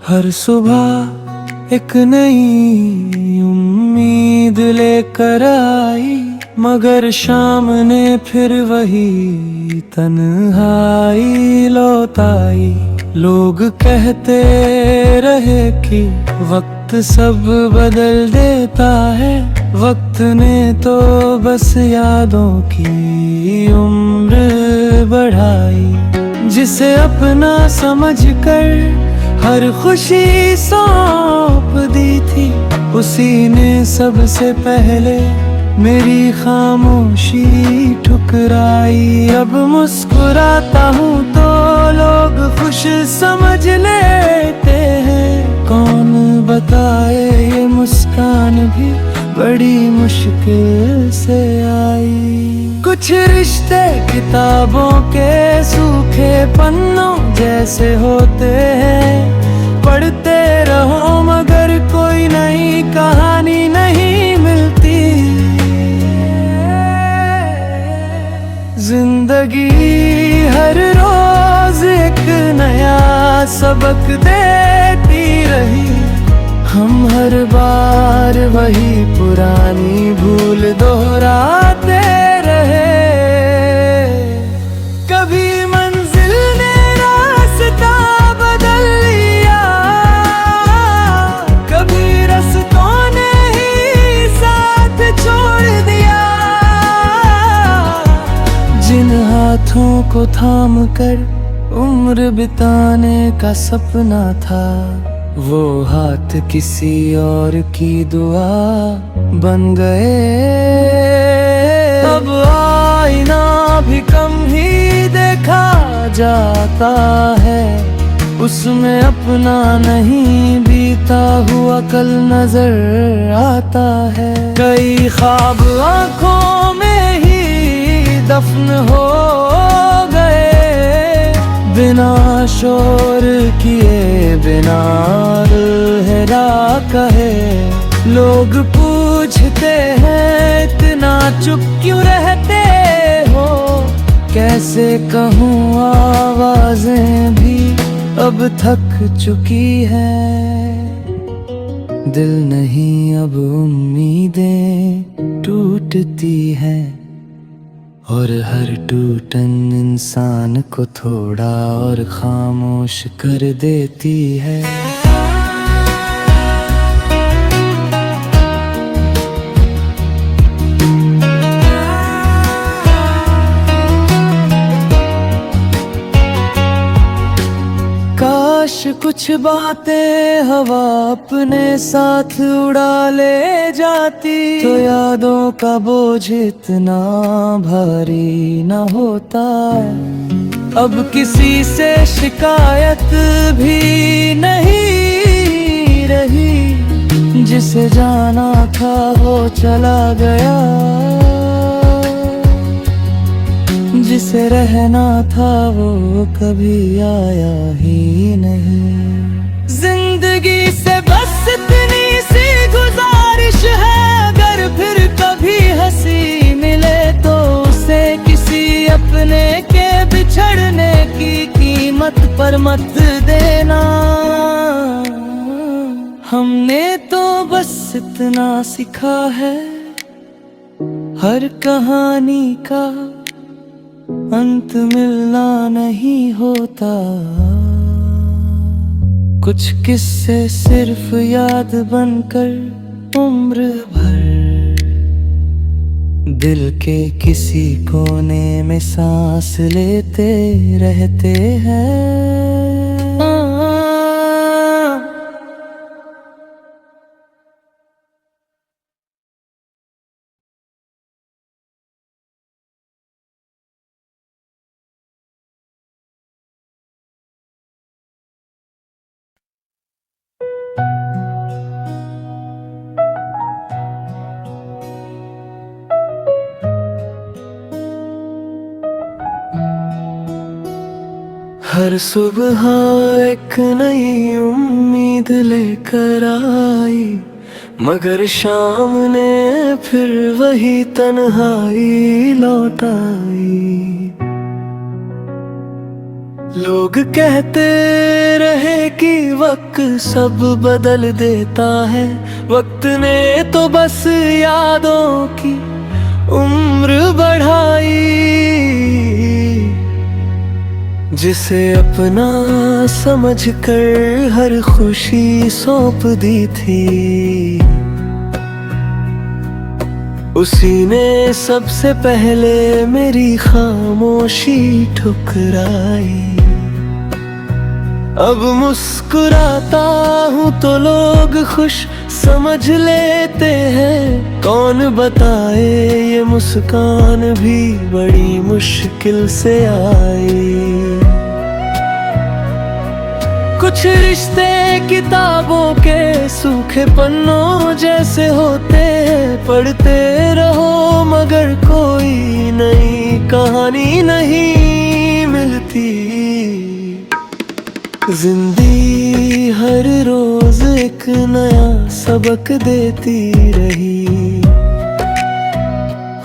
हर सुबह एक नई उम्मीद लेकर आई, मगर शाम ने फिर वही तन्हाई लौटाई। लोग कहते रहे कि वक्त सब बदल देता है, वक्त ने तो बस यादों की उम्र बढ़ाई। जिसे अपना समझकर हर खुशी सौंप दी थी, उसी ने सबसे पहले मेरी खामोशी ठुकराई। अब मुस्कुराता हूँ तो लोग खुश समझ लेते हैं, कौन बताए ये मुस्कान भी बड़ी मुश्किल से आई। कुछ रिश्ते किताबों के सूखे पन्नों जैसे होते हैं, पढ़ते रहो मगर कोई नई कहानी नहीं मिलती। जिंदगी हर रोज एक नया सबक देती रही, हम हर बार वही पुरानी भूल दोहराते रहे। कभी मंजिल ने रास्ता बदल लिया, कभी रास्तों ने ही साथ छोड़ दिया। जिन हाथों को थाम कर उम्र बिताने का सपना था, वो हाथ किसी और की दुआ बन गए। अब आईना भी कम ही देखा जाता है, उसमें अपना नहीं बीता हुआ कल नजर आता है। कई ख्वाब आंखों में ही दफन हो गए, बिना शोर किए बिना लहरा कहे। लोग पूछते हैं इतना चुप क्यों रहते हो, कैसे कहूँ आवाजें भी अब थक चुकी हैं। दिल नहीं अब उम्मीदें टूटती हैं, और हर टूटन इंसान को थोड़ा और खामोश कर देती है। काश कुछ बातें हवा अपने साथ उड़ा ले जाती, तो यादों का बोझ इतना भारी न होता। अब किसी से शिकायत भी नहीं रही, जिसे जाना था वो चला गया, जिसे रहना था वो कभी आया ही नहीं। जिंदगी से बस इतनी सी गुजारिश है, अगर फिर कभी हंसी मिले तो उसे किसी अपने के बिछड़ने की कीमत पर मत देना। हमने तो बस इतना सीखा है, हर कहानी का अंत मिलना नहीं होता। कुछ किस्से सिर्फ याद बनकर उम्र भर दिल के किसी कोने में सांस लेते रहते हैं। हर सुबह एक नई उम्मीद लेकर आई, मगर शाम ने फिर वही तन्हाई लौटाई। लोग कहते रहे कि वक्त सब बदल देता है, वक्त ने तो बस यादों की उम्र बढ़ाई। जिसे अपना समझकर हर खुशी सौंप दी थी, उसी ने सबसे पहले मेरी खामोशी ठुकराई। अब मुस्कुराता हूँ तो लोग खुश समझ लेते हैं, कौन बताए ये मुस्कान भी बड़ी मुश्किल से आई। कुछ रिश्ते किताबों के सूखे पन्नों जैसे होते हैं, पढ़ते रहो मगर कोई नई कहानी नहीं मिलती। जिंदगी हर रोज एक नया सबक देती रही,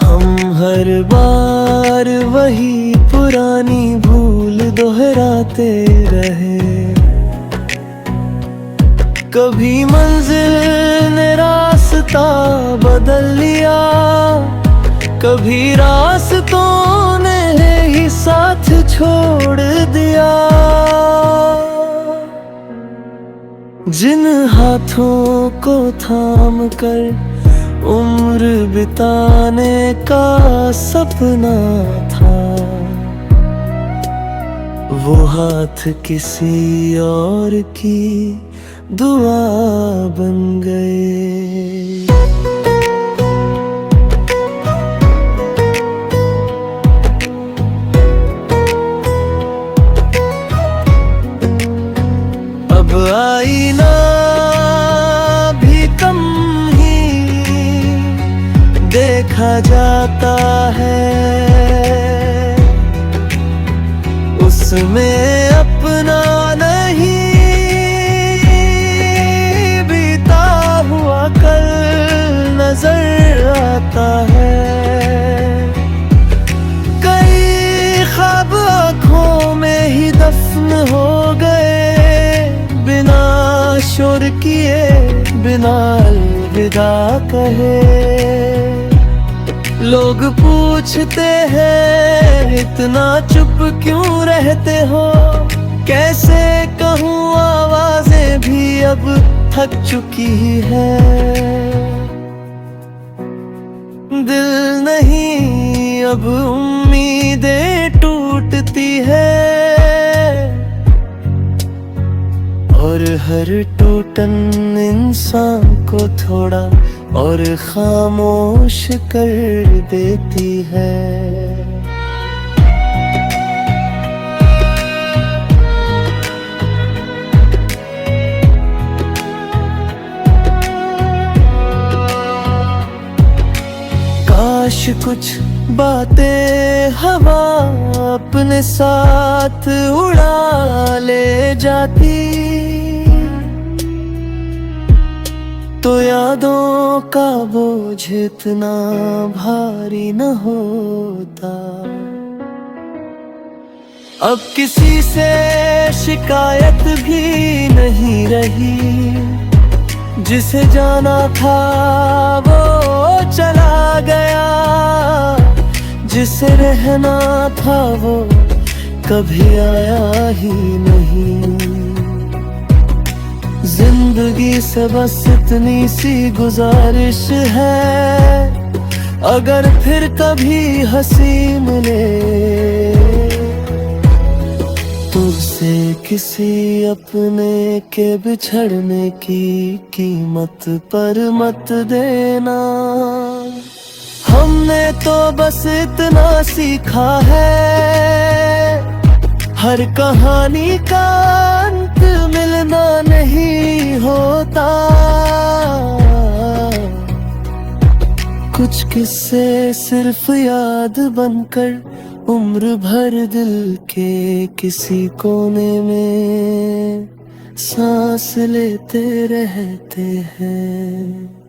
हम हर बार वही पुरानी भूल दोहराते रहे। कभी मंजिल ने रास्ता बदल लिया, कभी रास्तों ने ही साथ छोड़ दिया। जिन हाथों को थाम कर उम्र बिताने का सपना था, वो हाथ किसी और की दुआ बन गए। अब आईना भी कम ही देखा जाता है, उसमें अपना नहीं कल नजर आता है। कई ख्वाब आँखों में ही दफन हो गए, बिना शोर किए बिना अलविदा कहे। लोग पूछते हैं इतना चुप क्यों रहते हो, कैसे कहूँ आवाजें भी अब थक चुकी है। दिल नहीं अब उम्मीदें टूटती है, और हर टूटन इंसान को थोड़ा और खामोश कर देती है। काश कुछ बातें हवा अपने साथ उड़ा ले जाती, तो यादों का बोझ इतना भारी न होता। अब किसी से शिकायत भी नहीं रही, जिसे जाना था वो चला गया, जिसे रहना था वो कभी आया ही नहीं। जिंदगी से बस इतनी सी गुजारिश है, अगर फिर कभी हंसी मिले तुझसे किसी अपने के बिछड़ने की कीमत पर मत देना। हमने तो बस इतना सीखा है, हर कहानी का अंत मिलना नहीं होता। कुछ किस्से सिर्फ याद बनकर उम्र भर दिल के किसी कोने में सांस लेते रहते हैं।